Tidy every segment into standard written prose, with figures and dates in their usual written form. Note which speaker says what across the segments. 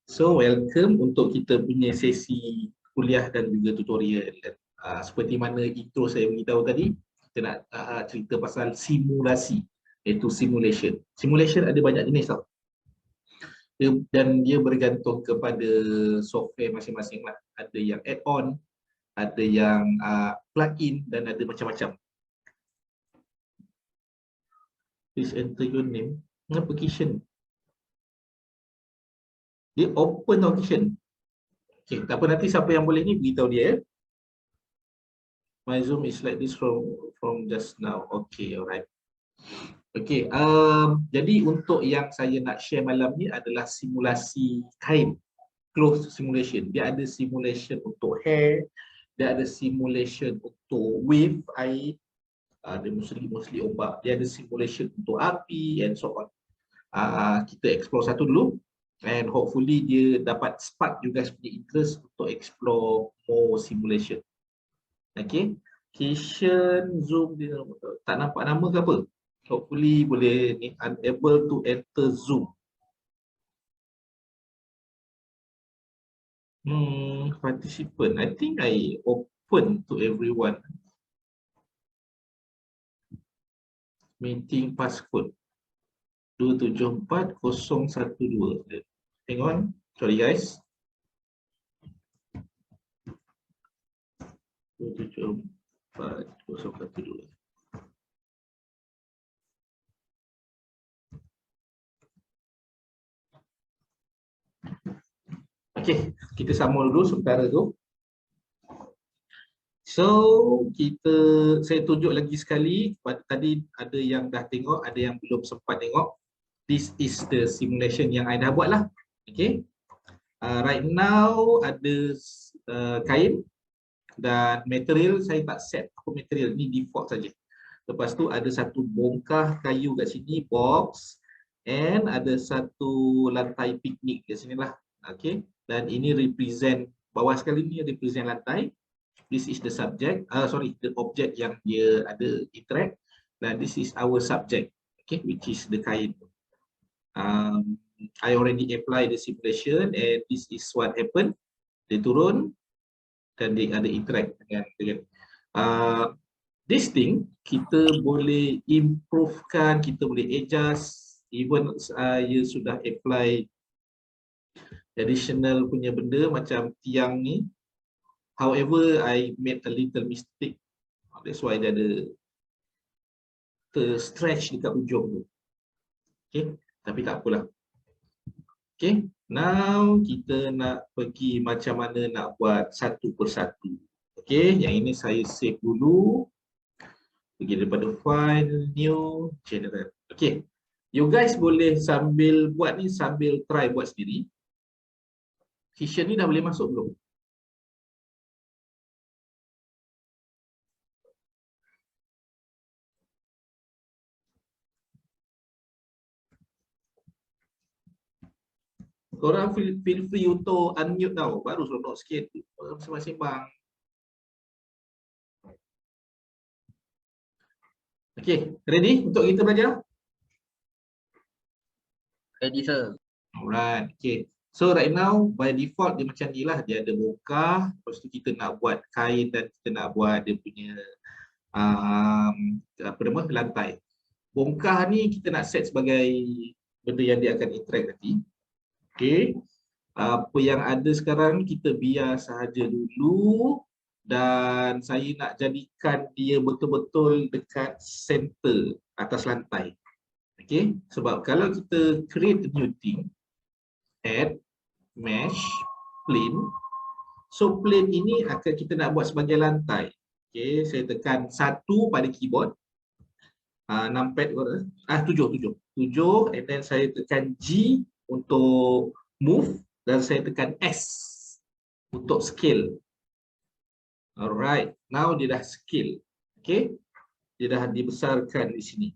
Speaker 1: So welcome untuk kita punya sesi kuliah dan juga tutorial. Seperti mana intro saya beritahu tadi, kita nak cerita pasal simulasi, iaitu simulation. Simulation ada banyak jenis tau. Dan dia bergantung kepada software masing-masing lah. Ada yang add-on, ada yang plug-in dan ada macam-macam. Please enter your name. Application. Dia open occasion. Okay, tak apa, nanti siapa yang boleh ni beritahu dia. My Zoom is like this from just now. Okay, alright. Okay, jadi untuk yang saya nak share malam ni adalah simulasi kain, cloth simulation. Dia ada simulation untuk hair, dia ada simulation untuk wave air, ada mostly ombak, dia ada simulation untuk api and so on. Kita explore satu dulu. And hopefully dia dapat spark you guys punya interest untuk explore more simulation. Okay, Kishan Zoom dia tak nampak nama ke apa? Hopefully boleh ni, unable to enter Zoom. Participant, I think I open to everyone. Meeting passcode 274012. Hang on, sorry guys. 274012. Okey, kita sambung dulu sementara tu. So, saya tunjuk lagi sekali. Tadi ada yang dah tengok, ada yang belum sempat tengok. This is the simulation yang I dah buat lah. Okay. Right now ada kain dan material saya tak set apa material, ni default saja. Lepas tu ada satu bongkah kayu kat sini, box, and ada satu lantai piknik kat sini lah. Okay. Dan ini represent, bawah sekali ni represent lantai. This is the subject, the object yang dia ada interact, dan this is our subject, okay, which is the kain. I already apply the simulation and this is what happened. Dia turun dan dia ada interact dengan this thing. Kita boleh improvekan, kita boleh adjust. Even saya sudah apply additional punya benda macam tiang ni. However, I made a little mistake. That's why dia ada stretch dekat ujung tu. Okay, tapi tak apalah. Okay, now kita nak pergi macam mana nak buat satu persatu. Okay, yang ini saya save dulu. Pergi daripada file, new, generate. Okay, you guys boleh sambil buat ni, sambil try buat sendiri. Session ni dah boleh masuk belum? Korang feel free untuk unmute tau, baru seronok sikit. Sembang-sembang. Okay, ready untuk kita belajar?
Speaker 2: Ready, sir.
Speaker 1: Alright, okay. So right now, by default dia macam ni lah. Dia ada bongkah, lepas tu kita nak buat kain dan kita nak buat dia punya lantai. Bongkah ni kita nak set sebagai benda yang dia akan interact nanti. Okay, apa yang ada sekarang kita biar sahaja dulu, dan saya nak jadikan dia betul-betul dekat center atas lantai. Okay, sebab kalau kita create a new thing, add, mesh, plane. So plane ini akan kita nak buat sebagai lantai. Okay, saya tekan 1 pada keyboard. Numpad 7, and then saya tekan G untuk move dan saya tekan S untuk scale. Alright, now dia dah scale. Okay, dia dah dibesarkan di sini.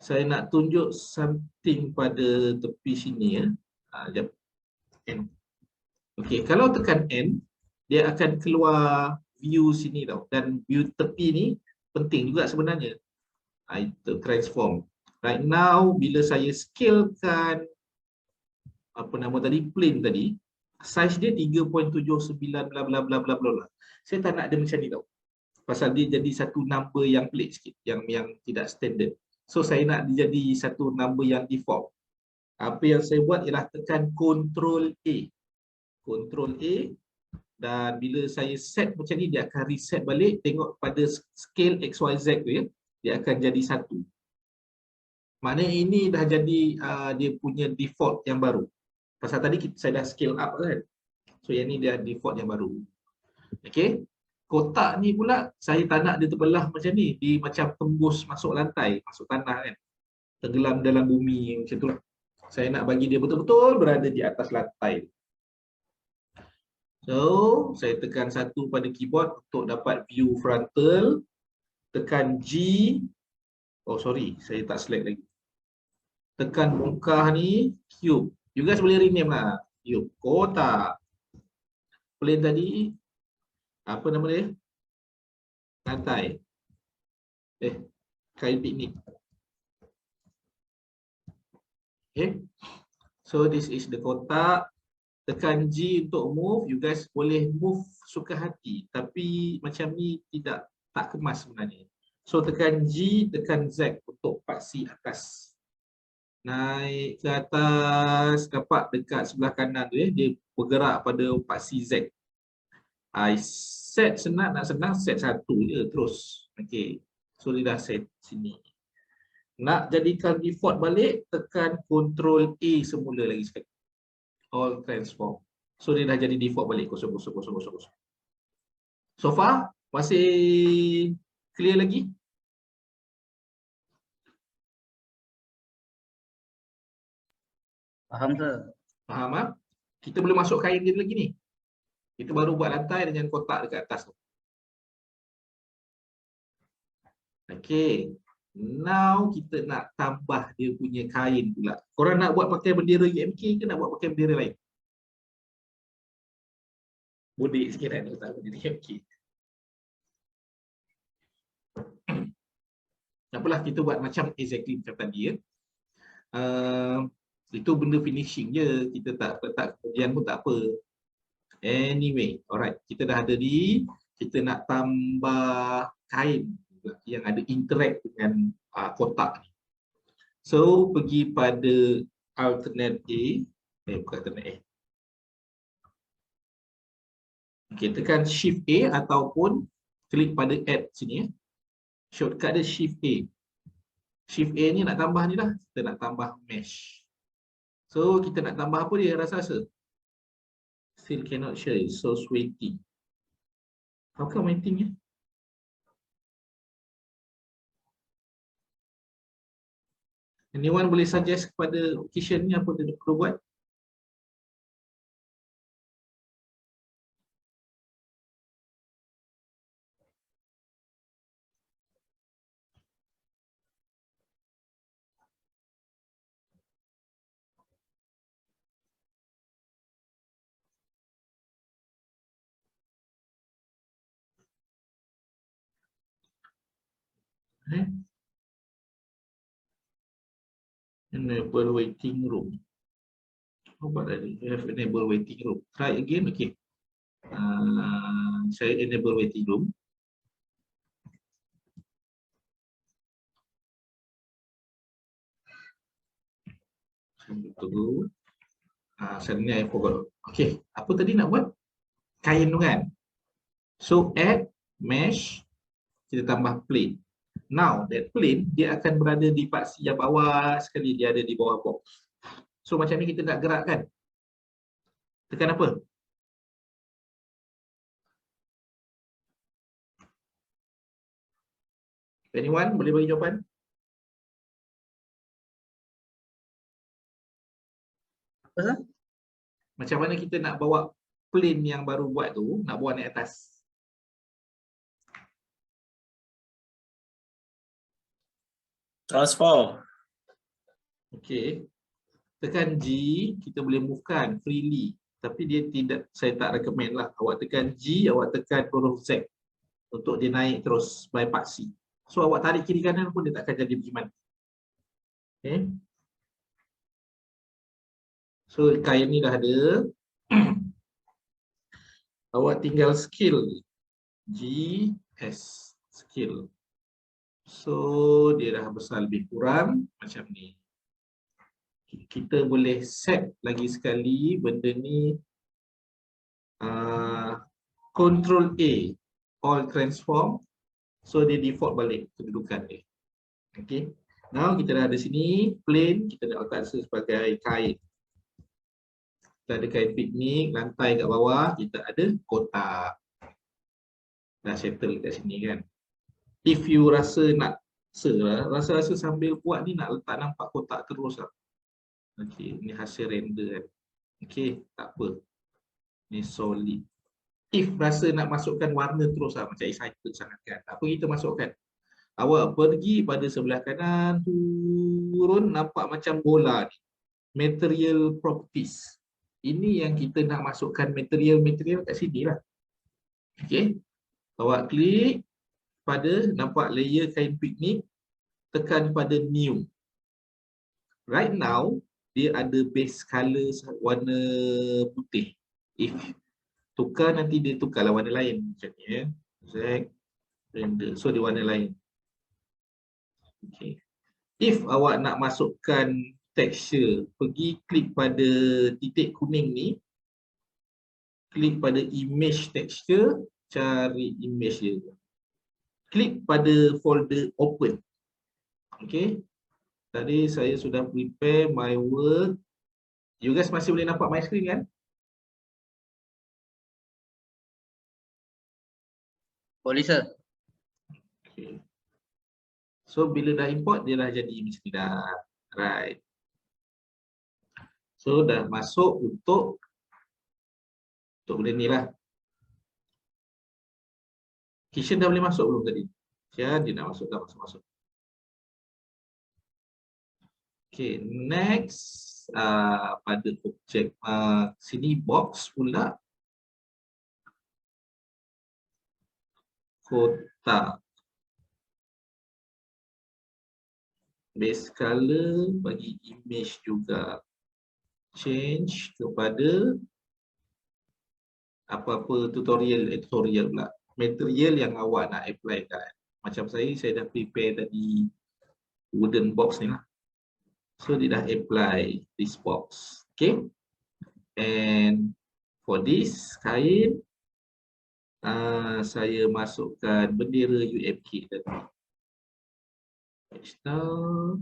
Speaker 1: Saya nak tunjuk something pada tepi sini ya. Sekejap. N. Okay, kalau tekan N, dia akan keluar view sini tau. Dan view tepi ni penting juga sebenarnya. Itu transform. Right now, bila saya scalekan apa nama tadi, plane tadi, size dia 3.79 bla bla bla bla bla. Saya tak nak dia macam ni tau. Pasal dia jadi satu number yang pelik sikit, yang tidak standard. So saya nak dia jadi satu number yang default. Apa yang saya buat ialah tekan Ctrl A. Ctrl A, dan bila saya set macam ni, dia akan reset balik, tengok pada scale XYZ tu ya. Dia akan jadi 1. Maknanya ini dah jadi dia punya default yang baru. Pasal tadi saya dah scale up kan. So yang ni dia default yang baru. Okey. Kotak ni pula saya tak nak dia terbelah macam ni, dia macam tembus masuk lantai, masuk tanah kan. Tenggelam dalam bumi macam itulah. Saya nak bagi dia betul-betul berada di atas lantai. So, saya tekan 1 pada keyboard untuk dapat view frontal. Tekan G. Oh sorry, saya tak select lagi. Tekan bongkah ni, cube. You guys boleh rename lah. Cube, kotak. Plane tadi, apa nama dia? Lantai. Kain piknik. Okay. So this is the kotak. Tekan G untuk move. You guys boleh move suka hati. Tapi macam ni tak kemas sebenarnya. So tekan G, tekan Z untuk paksi atas. Naik ke atas. Dapat dekat sebelah kanan tu ya. Dia bergerak pada paksi Z. I set senang, nak senang set 1 je terus. Okay. So dia dah set sini. Nak jadikan default balik, tekan Ctrl A semula lagi sekali. All transform. So dia dah jadi default balik 0,0,0,0. So far masih clear lagi?
Speaker 2: Faham ke?
Speaker 1: Faham ah? Kita boleh masuk kain dia lagi ni. Kita baru buat lantai dengan kotak dekat atas tu. Okay. Now kita nak tambah dia punya kain pula. Korang nak buat pakai bendera UMK ke nak buat pakai bendera lain? Bodek sikit kan letak bendera UMK. Tak apalah, kita buat macam exactly macam tadi ya. Itu benda finishing je. Kita tak letak kemudian pun tak apa. Anyway, alright. Kita dah ada di, kita nak tambah kain yang ada interact dengan kotak ni. So, pergi pada alternate A. Bukan alternate A. Okay, tekan Shift A ataupun klik pada Add sini ya. Shortcut dia Shift A. Shift A ni nak tambah ni lah. Kita nak tambah mesh. So, kita nak tambah apa dia rasa-rasa? Still cannot share. So, waiting. How come waiting ya? Anyone boleh suggest kepada occasion ni apa dia perlu buat? Enable waiting room. How about that? You have enable waiting room. Try again. Okay. Saya enable waiting room. Tunggu. Sebenarnya I forgot. Okay. Apa tadi nak buat? Kain tu kan? So add mesh. Kita tambah plane. Now that plane dia akan berada di paksi yang bawah sekali, dia ada di bawah box. So macam ni kita nak gerakkan. Tekan apa? Anyone boleh bagi jawapan?
Speaker 2: Apa?
Speaker 1: Macam mana kita nak bawa plane yang baru buat tu, nak bawa naik atas?
Speaker 2: Transform.
Speaker 1: Okay. Tekan G, kita boleh movekan freely. Tapi dia tidak, saya tak recommend lah. Awak tekan G, awak tekan huruf Z untuk dia naik terus by paksi. So awak tarik kiri kanan pun dia tak akan jadi bagaimana. Okay. So So kain ni dah ada. Awak tinggal skill GS skill. So dia dah besar lebih kurang macam ni. Kita boleh set lagi sekali benda ni, Control A, all transform. So dia default balik kedudukan dia. Okay. Now kita dah ada sini plane, kita nak letak sebagai kain. Kita ada kain piknik, lantai kat bawah, kita ada kotak. Dah settle kat sini kan. If you rasa nak rasa sambil buat ni nak letak nampak kotak terus lah. Okey, ni hasil render kan. Okey, tak apa. Ni solid. If rasa nak masukkan warna terus lah, macam excited sangat kan. Tak apa, kita masukkan. Awak pergi pada sebelah kanan, turun nampak macam bola ni. Material properties. Ini yang kita nak masukkan material kat sini lah. Okey. Awak klik pada nampak layer kain piknik, tekan pada new. Right now dia ada base color warna putih. If tukar nanti dia tukarlah warna lain macam ni ya. Z render. So dia warna lain. Okay. If awak nak masukkan texture, pergi klik pada titik kuning ni, klik pada image texture, cari image dia. Klik pada folder open. Okay. Tadi saya sudah prepare my work. You guys masih boleh nampak my screen kan?
Speaker 2: Boleh sir.
Speaker 1: Okay. So bila dah import dia dah jadi macam ni dah. Right. So dah masuk untuk benda ni lah. Kitchen dah boleh masuk belum tadi? Ya, dia nak masuk, dah masuk. Okay, next pada objek sini box pula. Kotak. Base color bagi image juga. Change kepada apa-apa tutorial pula. Material yang awak nak apply kan. Macam saya dah prepare tadi wooden box ni lah. So dia dah apply this box. Okay. And for this kain, saya masukkan bendera UMK tadi. External.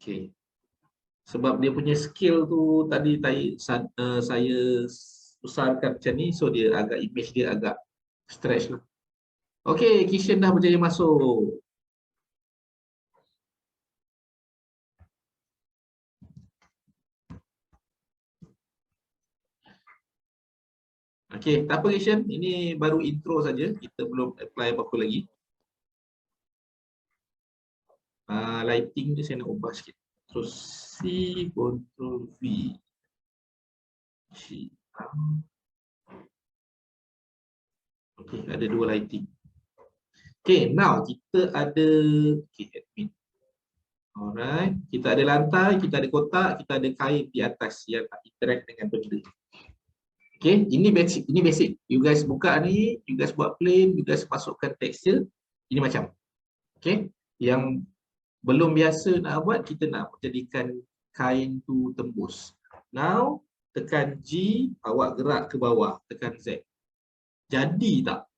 Speaker 1: Okay. Sebab dia punya scale tu tadi saya besarkan macam ni, so dia agak image dia agak stretch lah. Okay, kitchen dah berjaya masuk. Okay, tak apa kitchen, ini baru intro saja, kita belum apply apa-apa lagi. Lighting ni saya nak ubah sikit. Terus C, Ctrl V. Okay, ada dua lighting. Okay, now kita ada admin. Alright, kita ada lantai, kita ada kotak, kita ada kain di atas yang interact dengan benda. Okay, ini basic. You guys buka ni, you guys buat plane, you guys masukkan texture, ini macam. Okay, yang belum biasa nak buat, kita nak jadikan kain tu tembus. Now, tekan G, awak gerak ke bawah, tekan Z. Jadi tak?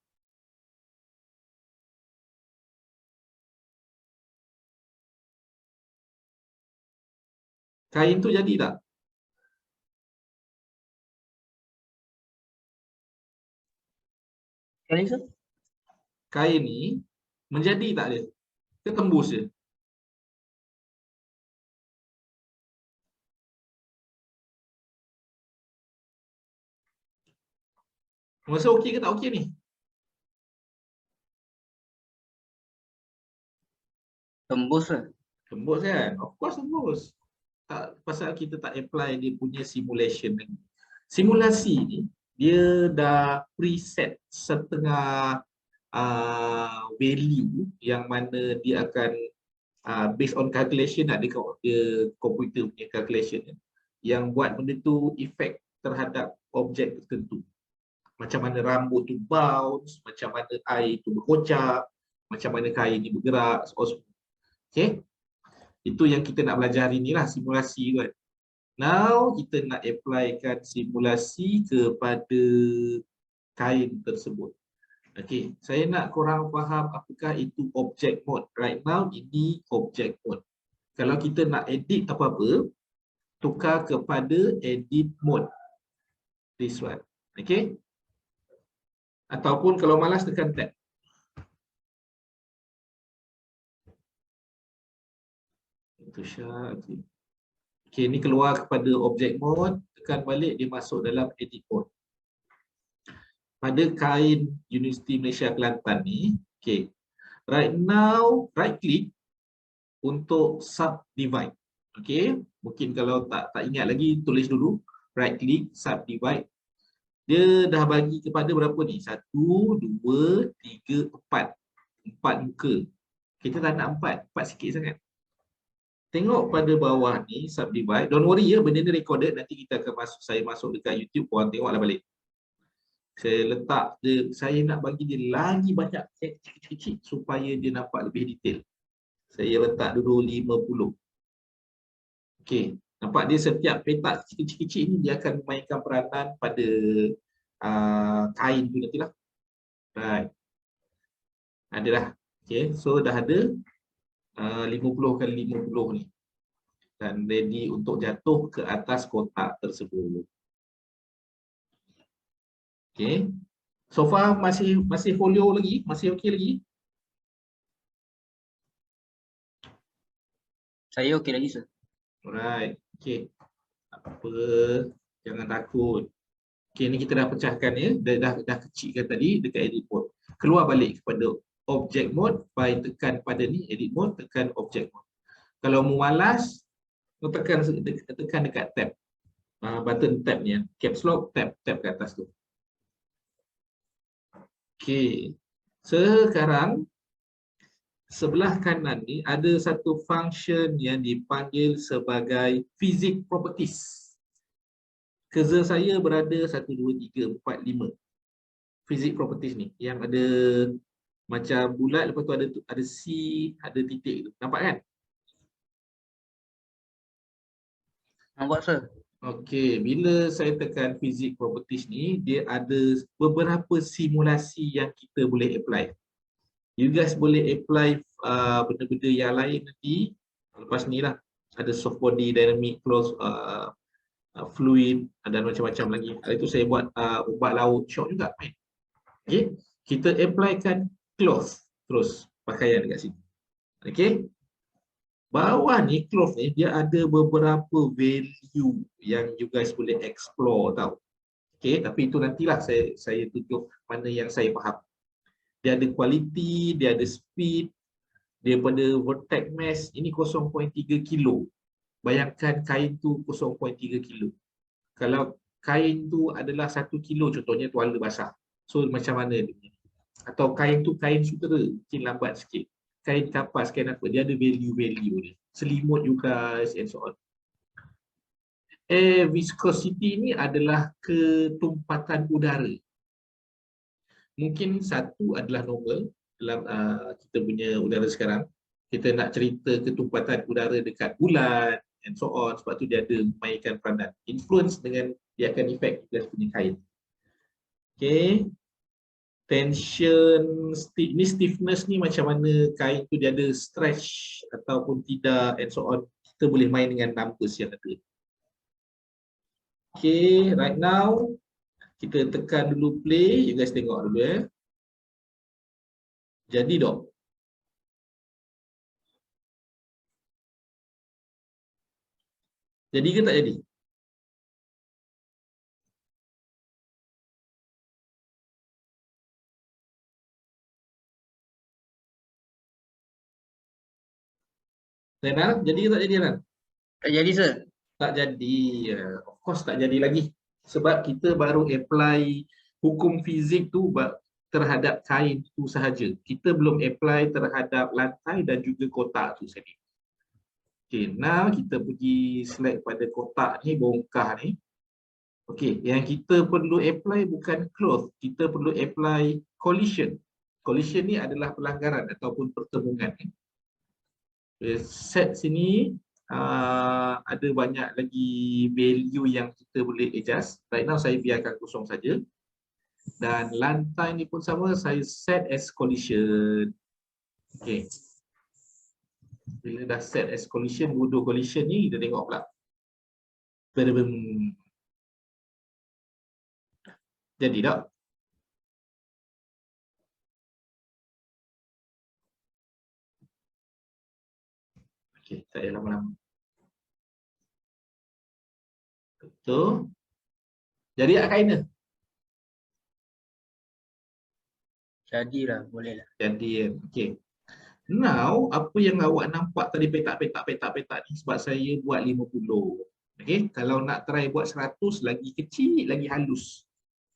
Speaker 1: Kain tu jadi tak? Kain ni menjadi tak dia? Ke tembus je? Masa okey ke tak okey ni?
Speaker 2: Tembus lah.
Speaker 1: Tembus kan? Of course tembus. Tak, pasal kita tak apply dia punya simulation lagi. Simulasi ni dia dah preset setengah value yang mana dia akan based on calculation, ada komputer punya calculation yang buat benda tu efek terhadap objek tertentu. Macam mana rambut tu bounce, macam mana air tu berkocak, macam mana kain ni bergerak. Okay, itu yang kita nak belajar hari ni lah, simulasi kan. Now kita nak applykan simulasi kepada kain tersebut. Okey, saya nak korang faham apakah itu object mode. Right now ini object mode. Kalau kita nak edit apa-apa, tukar kepada edit mode. This one. Okey. Ataupun kalau malas tekan tab. Itu Syah. Okey. Okey, ini keluar kepada object mode, tekan balik dia masuk dalam edit mode. Pada kain Universiti Malaysia Kelantan ni, okay, right now right click untuk subdivide. Okay, mungkin kalau tak ingat lagi tulis dulu, right click subdivide. Dia dah bagi kepada berapa ni? 1, 2, 3, 4. 4 muka. Kita tak nak 4 sikit sangat. Tengok pada bawah ni subdivide. Don't worry ya, benda ni recorded, nanti kita akan saya masuk dekat YouTube, korang tengoklah balik. Saya letak dia, saya nak bagi dia lagi banyak kecil-kecil supaya dia nampak lebih detail. Saya letak dulu 50. Okey, nampak dia setiap petak kecil-kecil ni dia akan memainkan peranan pada kain tu nantilah. Right. Adalah. Okey, so dah ada 50 kali 50 ni. Dan ready untuk jatuh ke atas kotak tersebut. Okay. So far masih folio lagi, masih okey lagi.
Speaker 2: Saya okey lagi, sir.
Speaker 1: Alright, okey. Apa, jangan takut. Okey, ni kita dah pecahkan ya, dah kecilkan tadi dekat edit mode. Keluar balik kepada object mode, by tekan pada ni edit mode, tekan object mode. Kalau mu malas, tekan dekat tab. Button tab ni, caps lock, tab ke atas tu. Okey, sekarang sebelah kanan ni ada satu function yang dipanggil sebagai physics properties. Cursor saya berada 1, 2, 3, 4, 5. Physics properties ni yang ada macam bulat, lepas tu ada C, ada titik tu. Nampak kan?
Speaker 2: Nampak, sir.
Speaker 1: Okey, bila saya tekan physics properties ni, dia ada beberapa simulasi yang kita boleh apply. You guys boleh apply benda-benda yang lain nanti. Lepas ni lah, ada soft body, dynamic, close, fluid, dan macam-macam lagi. Itu saya buat obat laut shock juga. Okey, kita applykan cloth terus, pakaian dekat sini. Okey. Bawah ni cloth ni dia ada beberapa value yang you guys boleh explore tau. Okey, tapi itu nantilah saya tunjuk mana yang saya faham. Dia ada quality, dia ada speed, dia pada vertex mass ini 0.3 kilo. Bayangkan kain tu 0.3 kilo. Kalau kain tu adalah 1 kilo contohnya tuala basah. So macam mana dia? Atau kain tu kain sutera, mungkin lambat sikit. Kain kapas, kain apa, dia ada value-value dia. Selimut juga, and so on. Air viscosity ni adalah ketumpatan udara. Mungkin satu adalah normal dalam kita punya udara sekarang. Kita nak cerita ketumpatan udara dekat bulan, and so on. Sebab tu dia ada memainkan peranan. Influence dengan dia akan efek dia punya kain. Okay. Tension, ni stiffness ni macam mana kain tu dia ada stretch ataupun tidak, and so on. Kita boleh main dengan numbers yang ada. Okay, right now kita tekan dulu play, you guys tengok dulu ya. Jadi dok. Jadi ke tak jadi? Zainal, jadi ke tak jadi Zainal?
Speaker 2: Tak jadi, sir.
Speaker 1: Tak jadi. Of course tak jadi lagi. Sebab kita baru apply hukum fizik tu terhadap kain itu sahaja. Kita belum apply terhadap lantai dan juga kotak tu tadi. Okay, now kita pergi select pada kotak ni, bongkar ni. Okay, yang kita perlu apply bukan cloth, kita perlu apply collision. Collision ni adalah pelanggaran ataupun pertemuan. Set sini ada banyak lagi value yang kita boleh adjust. Right now saya biarkan kosong saja. Dan lantai ni pun sama, saya set as collision. Okay. Bila dah set as collision, bodoh collision ni, kita tengok pula. Jadi tak? Okay, tak payah lama-lama. Betul. Jadi tak kain dia?
Speaker 2: Jadilah, bolehlah.
Speaker 1: Jadi, okay. Now, apa yang awak nampak tadi petak ni sebab saya buat 50. Okay, kalau nak try buat 100, lagi kecil, lagi halus.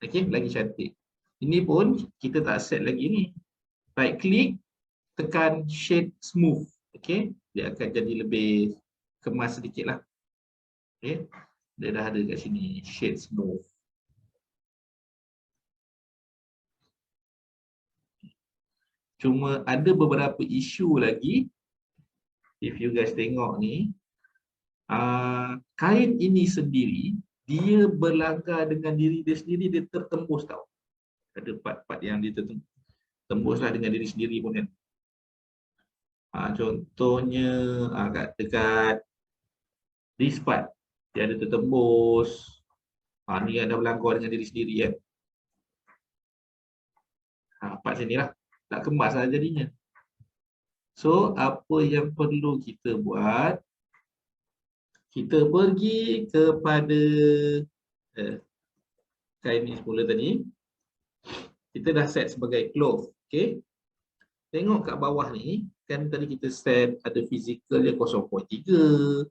Speaker 1: Okay, lagi cantik. Ini pun kita tak set lagi ni. Right click, tekan shade smooth. Okay, dia akan jadi lebih kemas sedikit lah. Okay, dia dah ada kat sini, shade smooth. Cuma ada beberapa isu lagi. If you guys tengok ni, kain ini sendiri, dia berlanggar dengan diri dia sendiri, dia tertembus tau. Ada part-part yang dia tertembuslah dengan diri sendiri pun kan. Contohnya dekat this part, dia ada tertembus. Ni ada berlanggar dengan diri sendiri kan. Part sini lah, tak kemas lah jadinya. So, apa yang perlu kita buat, kita pergi kepada kain ni semula tadi. Kita dah set sebagai cloth. Okay. Tengok kat bawah ni, kan tadi kita set ada physical dia 0.3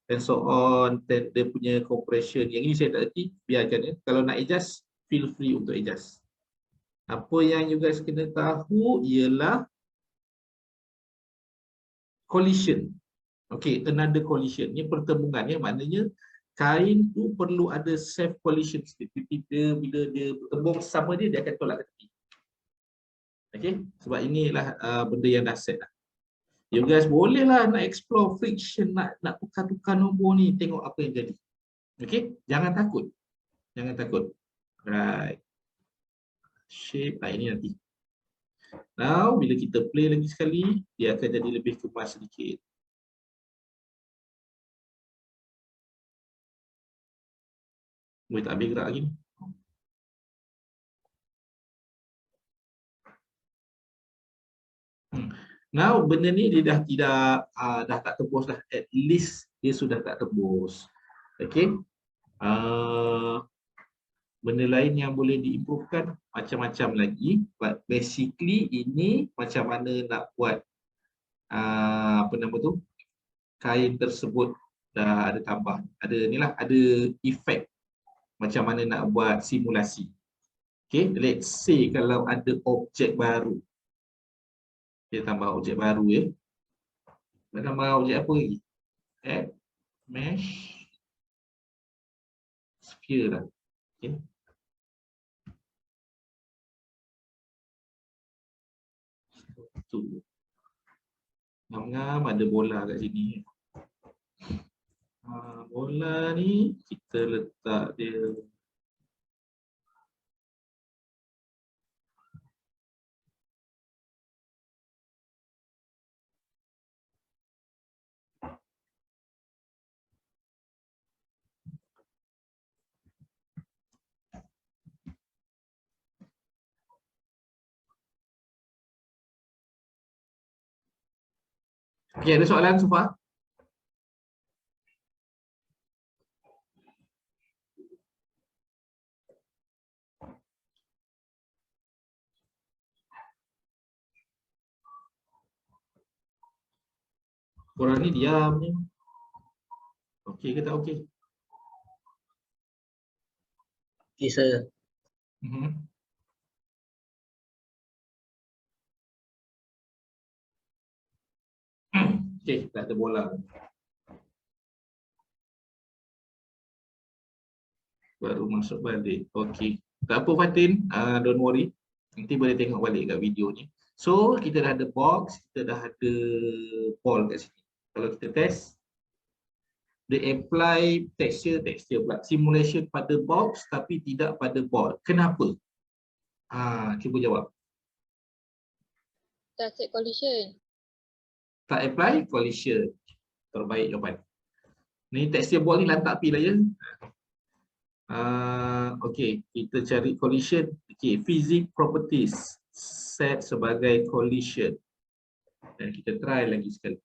Speaker 1: and so on. Dan dia punya compression. Yang ini saya tak reti, biarkan ya. Kalau nak adjust, feel free untuk adjust. Apa yang you guys kena tahu ialah collision. Okay, another collision. Ini pertemuan ya, maknanya kain tu perlu ada self collision. Bila dia bertembung sama dia akan tolak ke tepi. Okay, sebab inilah benda yang dah set lah. You guys bolehlah nak explore friction, nak tukar-tukar nombor ni, tengok apa yang jadi. Okay, jangan takut. Jangan takut. Right. Shape, ini nanti. Now, bila kita play lagi sekali, dia akan jadi lebih kemas sedikit. Boleh tak habis gerak lagi ni? Now, benda ni dia dah tidak, dah tak tembus lah. At least dia sudah tak tembus. Okay. Benda lain yang boleh diimprovekan macam-macam lagi. But basically ini macam mana nak buat apa nama tu, kain tersebut dah ada tambah. Ada inilah, ada efek macam mana nak buat simulasi. Okay, let's say kalau ada objek baru. Kita tambah objek baru ya. Nak tambah objek apa lagi? Add mesh sphere lah. Okay. Tu. Ngam-ngam ada bola kat sini. Bola ni kita letak dia okey, ada soalan so far? Korang ni diam ni. Okey ke tak okey?
Speaker 2: Okay, sir.
Speaker 1: Okey, tak ada bola. Baru masuk balik. Okey. Tak apa Fatin, don't worry. Nanti boleh tengok balik kat video ni. So, kita dah ada box, kita dah ada ball kat sini. Kalau kita test, dia apply texture pula. Simulation pada box tapi tidak pada ball. Kenapa? Cuba jawab.
Speaker 3: Tak set collision.
Speaker 1: Tak apply collision. Terbaik jawapan. Ni texture ball ni lantak pi lah ya. Okey, kita cari collision. Okey, physics properties set sebagai collision. Dan kita try lagi sekali.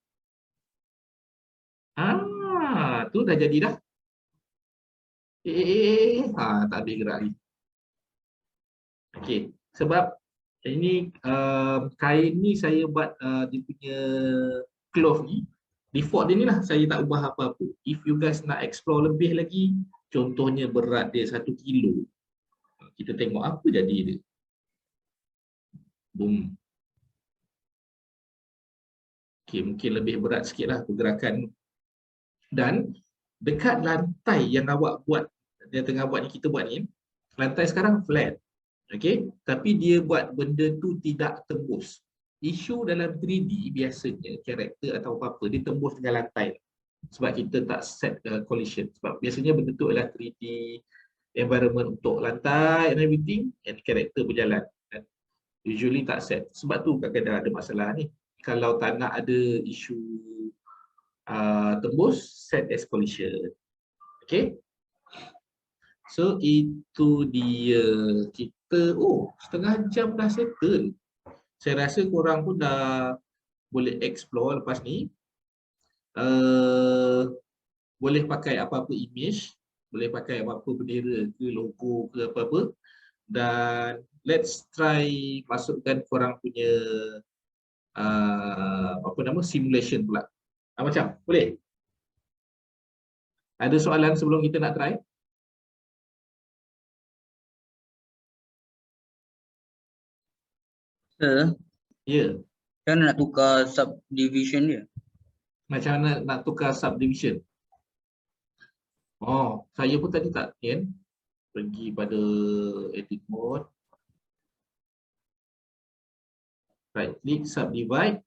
Speaker 1: Tu dah jadi dah. Tak habis gerak ni. Okey, sebab ini kain ni saya buat dia punya cloth ni. Default dia ni lah, saya tak ubah apa-apa. If you guys nak explore lebih lagi, contohnya berat dia 1 kilo. Kita tengok apa jadi dia. Boom. Okey, mungkin lebih berat sikit lah pergerakan. Dan dekat lantai yang awak buat, dia tengah buat ni, kita buat ni, lantai sekarang flat. Okey, tapi dia buat benda tu tidak tembus. Isu dalam 3D biasanya karakter atau apa-apa dia tembus dengan lantai. Sebab kita tak set collision. Sebab biasanya benda tu adalah 3D environment untuk lantai and everything, and karakter berjalan. Dan usually tak set. Sebab tu kadang-kadang ada masalah ni. Kalau tak nak ada isu tembus, set as collision. Okay. So itu dia. Kita, setengah jam dah settle. Saya rasa korang pun dah boleh explore lepas ni. Boleh pakai apa-apa image, boleh pakai apa-apa bendera ke, logo ke apa-apa. Dan let's try masukkan korang punya simulation pula. Macam, boleh? Ada soalan sebelum kita nak try?
Speaker 2: Sir,
Speaker 1: Ya.
Speaker 2: Macam mana nak tukar subdivision dia?
Speaker 1: Macam mana nak tukar subdivision? Saya pun tadi tak kan. Pergi pada edit mode. Right click, subdivide.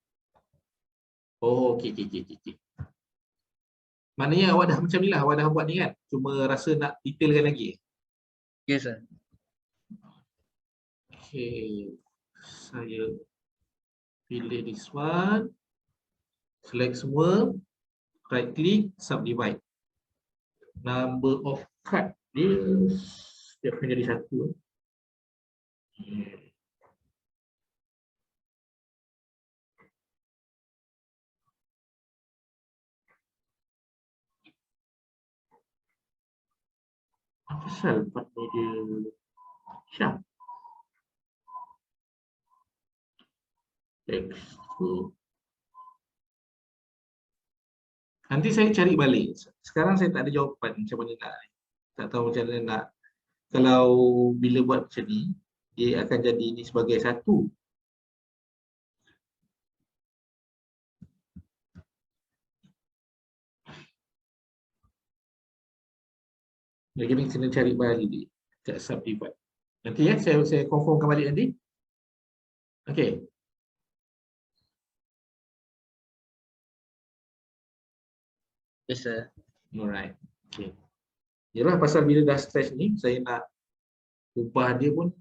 Speaker 1: Okey. Maknanya awak dah macam ni lah, awak dah buat ni kan? Cuma rasa nak detailkan lagi.
Speaker 2: Yes, sir.
Speaker 1: Okey. Saya pilih this one. Select semua. Right click, subdivide. Number of cut dia akan jadi 1. Apa pasal part ni dia Syam? Nanti saya cari balik. Sekarang saya tak ada jawapan macam mana nak. Tak tahu macam mana nak. Kalau bila buat macam ni, dia akan jadi ini sebagai 1. Lagi ni kena cari balik kat subdivide. Nanti ya, saya confirmkan balik nanti. Okey.
Speaker 2: Yes, sir.
Speaker 1: Alright. Okey. Yalah pasal bila dah stretch ni, saya nak ubah dia pun.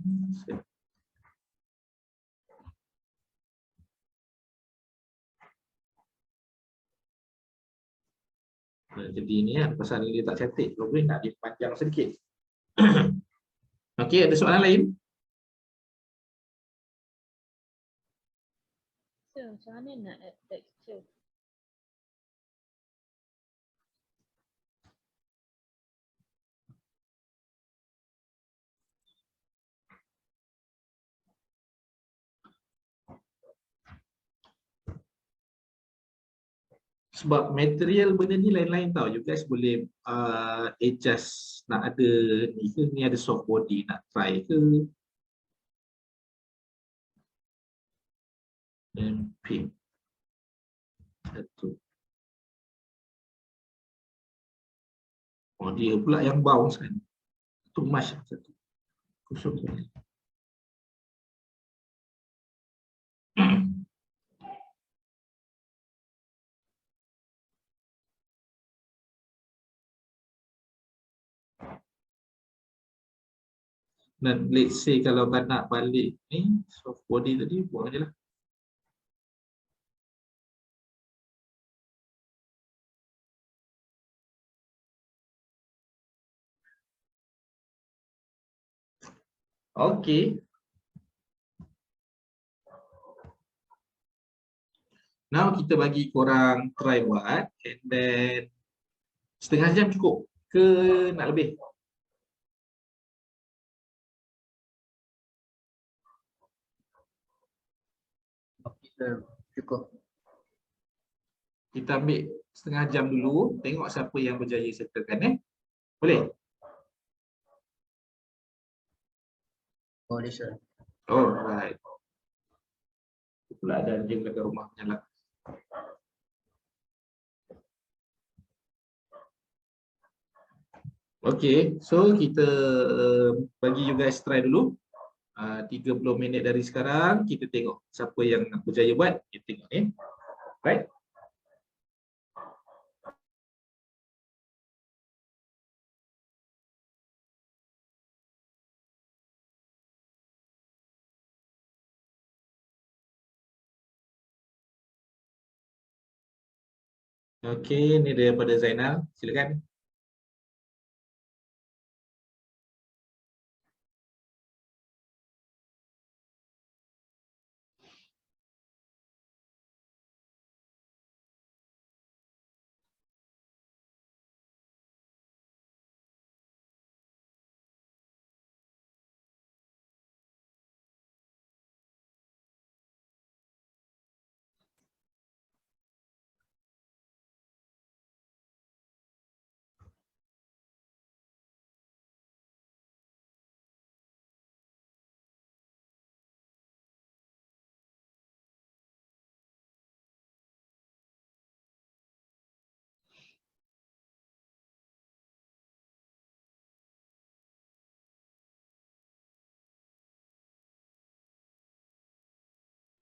Speaker 1: Jadi ni kan, pasal dia tak cantik. Kalau boleh nak dipanjang sedikit. Okey, ada soalan lain?
Speaker 3: Macam mana nak add texture?
Speaker 1: Sebab material benda ni lain-lain tau. You guys boleh adjust. Nak ada ni ke, ni ada soft body, nak try ke. Dan pink. Satu. Oh, dia pula yang bounce kan. Itu mas satu. Kosong sekali. Dan let's say kalau kau nak balik ni soft body tadi, buang je lah. Okay. Now kita bagi korang try buat and then setengah jam cukup ke nak lebih?
Speaker 2: Okay, sir. Cukup.
Speaker 1: Kita ambil setengah jam dulu, tengok siapa yang berjaya settlekan Boleh?
Speaker 2: Boleh, sir.
Speaker 1: Alright. Pula ada anjing dekat rumah menyala. Okay, so kita bagi you guys try dulu. 30 minit dari sekarang, kita tengok siapa yang berjaya buat. Kita tengok ni. Right? Okay, ni daripada Zainal. Silakan.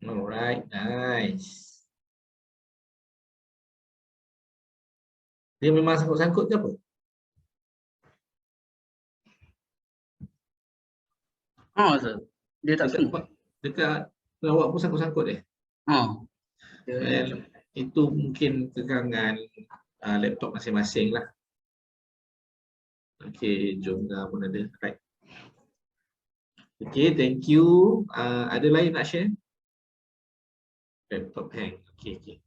Speaker 1: Alright, nice. Dia memang sangkut-sangkut ke apa?
Speaker 2: Sir. Dia tak
Speaker 1: Dekat,
Speaker 2: semua.
Speaker 1: dekat awak pun sangkut-sangkut
Speaker 2: Dia
Speaker 1: itu mungkin kekangan laptop masing-masing lah. Okay, jom pun ada. Right. Okay, thank you. Ada lain nak share? Laptop hang. Okay.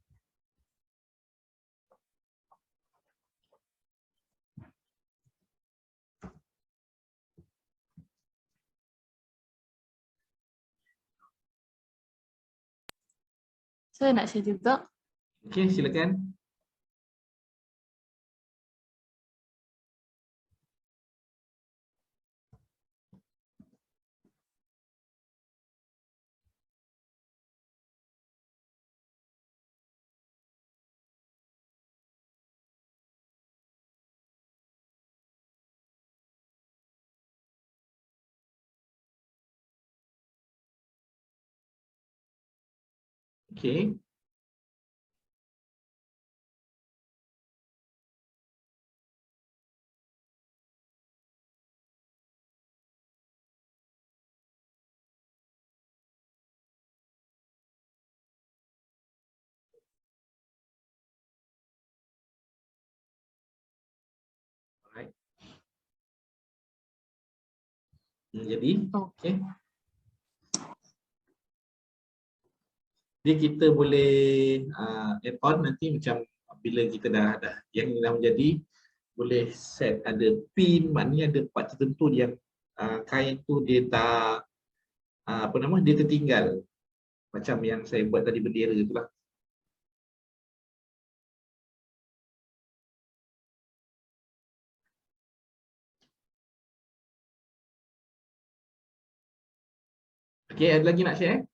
Speaker 3: Saya nak share juga.
Speaker 1: Okay, silakan. Okay. Alright. Jadi, okay. Jadi kita boleh add on nanti macam bila kita dah yang ini dah menjadi, boleh set ada pin, maknanya ada part tertentu yang kain tu dia tak dia tertinggal. Macam yang saya buat tadi bendera itulah. Okay, ada lagi nak share?